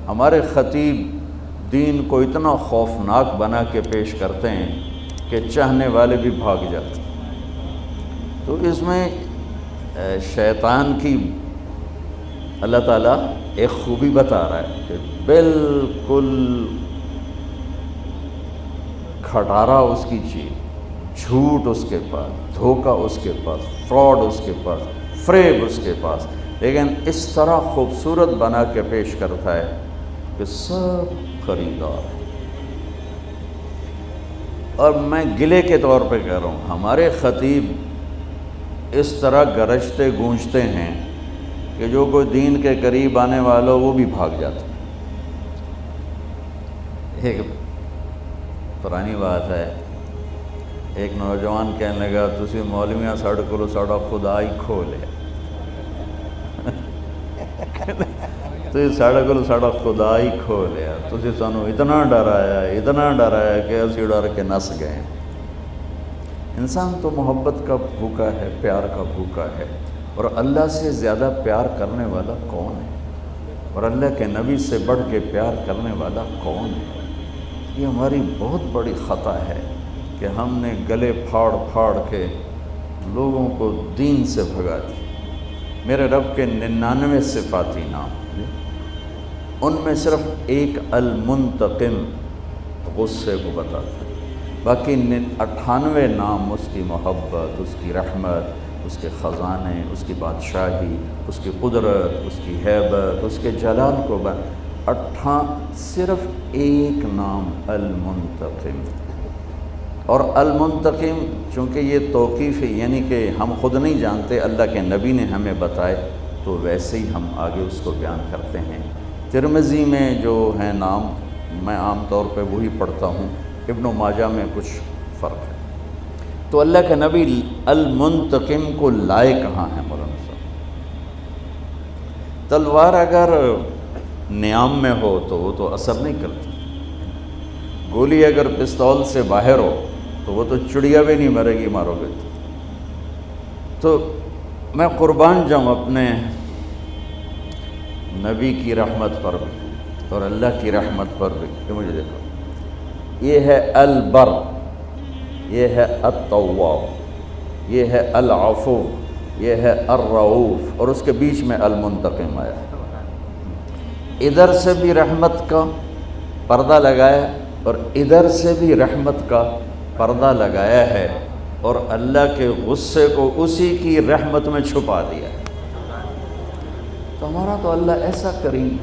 ہمارے خطیب دین کو اتنا خوفناک بنا کے پیش کرتے ہیں کہ چاہنے والے بھی بھاگ جاتے ہیں۔ تو اس میں شیطان کی اللہ تعالیٰ ایک خوبی بتا رہا ہے کہ بالکل کھٹارا اس کی چیز، جھوٹ اس کے پاس، دھوکہ اس کے پاس، فراڈ اس کے پاس، فریب اس کے پاس، لیکن اس طرح خوبصورت بنا کے پیش کرتا ہے کہ سب خریدار ہیں۔ اور میں گلے کے طور پہ کہہ رہا ہوں، ہمارے خطیب اس طرح گرجتے گونجتے ہیں کہ جو کوئی دین کے قریب آنے والا وہ بھی بھاگ جاتا ہے۔ ایک پرانی بات ہے، ایک نوجوان کہنے لگا تسی مولویاں ساڑھے کو ساڑھا خدا ہی کھو لیا، تو ساڑھے کو ساڑھا خدا ہی کھو لیا، تسی سانو اتنا ڈرایا کہ اسی ڈر کے نس گئے۔ انسان تو محبت کا بھوکا ہے، پیار کا بھوکا ہے، اور اللہ سے زیادہ پیار کرنے والا کون ہے؟ اور اللہ کے نبی سے بڑھ کے پیار کرنے والا کون ہے؟ یہ ہماری بہت بڑی خطا ہے کہ ہم نے گلے پھاڑ پھاڑ کے لوگوں کو دین سے بھگا دیا۔ میرے رب کے 99 صفاتی نام، ان میں صرف ایک المنتقم غصے کو بتاتا ہے، باقی 98 نام اس کی محبت، اس کی رحمت، اس کے خزانے، اس کی بادشاہی، اس کی قدرت، اس کی ہیبت، اس کے جلال کو صرف ایک نام المنتقم۔ اور المنتقم چونکہ یہ توقیف ہے، یعنی کہ ہم خود نہیں جانتے، اللہ کے نبی نے ہمیں بتائے، تو ویسے ہی ہم آگے اس کو بیان کرتے ہیں۔ ترمذی میں جو ہے نام، میں عام طور پہ وہی پڑھتا ہوں، ابن ماجہ میں کچھ فرق ہے۔ تو اللہ کے نبی المنتقم کو لائے کہاں ہیں مولانا صاحب؟ تلوار اگر نیام میں ہو تو وہ تو اثر نہیں کرتی، گولی اگر پستول سے باہر ہو تو وہ تو چڑیا بھی نہیں مرے گی، مارو گے تو۔ میں قربان جاؤں اپنے نبی کی رحمت پر بھی اور اللہ کی رحمت پر بھی کہ مجھے دیکھو، یہ ہے البر، یہ ہے التواب، یہ ہے العفو، یہ ہے الرؤوف، اور اس کے بیچ میں المنتقم آیا ہے۔ ادھر سے بھی رحمت کا پردہ لگایا اور ادھر سے بھی رحمت کا پردہ لگایا ہے، اور اللہ کے غصے کو اسی کی رحمت میں چھپا دیا ہے۔ تو ہمارا تو اللہ ایسا کریم،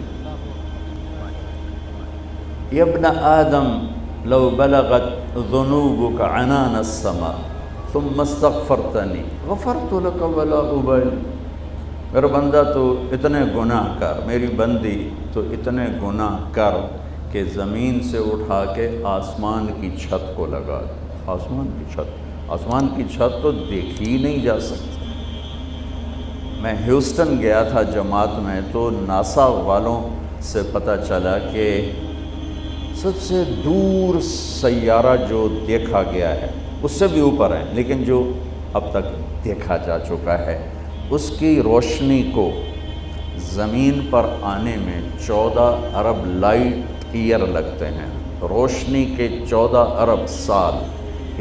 یا ابن آدم لو بلغت ذنوبک عنان السماء ثم استغفرتنی غفرت لک ولا ابالی۔ میرا بندہ تو اتنے گناہ کر، میری بندی تو اتنے گناہ کر کہ زمین سے اٹھا کے آسمان کی چھت کو لگا دے۔ آسمان کی چھت تو دیکھی ہی نہیں جا سکتی۔ میں ہیوسٹن گیا تھا جماعت میں، تو ناسا والوں سے پتہ چلا کہ سب سے دور سیارہ جو دیکھا گیا ہے، اس سے بھی اوپر ہے لیکن جو اب تک دیکھا جا چکا ہے، اس کی روشنی کو زمین پر آنے میں 14 ارب لائٹ ایئر لگتے ہیں۔ روشنی کے 14 ارب سال،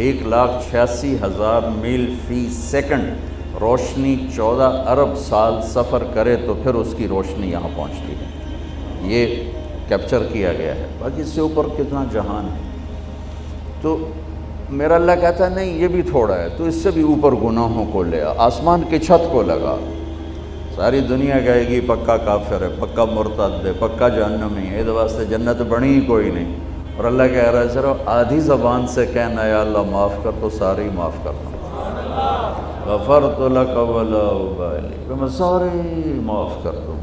1,86,000 میل فی سیکنڈ روشنی 14 ارب سال سفر کرے تو پھر اس کی روشنی یہاں پہنچتی ہے۔ یہ کیپچر کیا گیا ہے، باقی اس سے اوپر کتنا جہان ہے۔ تو میرا اللہ کہتا ہے نہیں، یہ بھی تھوڑا ہے، تو اس سے بھی اوپر گناہوں کو لے آ، آسمان کی چھت کو لگا۔ ساری دنیا کہے گی پکا کافر ہے، پکا مرتد ہے، پکا جہنمی ہے، یہ واسطے جنت بنی ہی کوئی نہیں، اور اللہ کہہ رہا ہے صرف آدھی زبان سے کہنا یا اللہ معاف کر، تو سارے ہی معاف کرتا ہوں۔ غفرت لک ولا ابالی، کہ میں سارے معاف کر دوں۔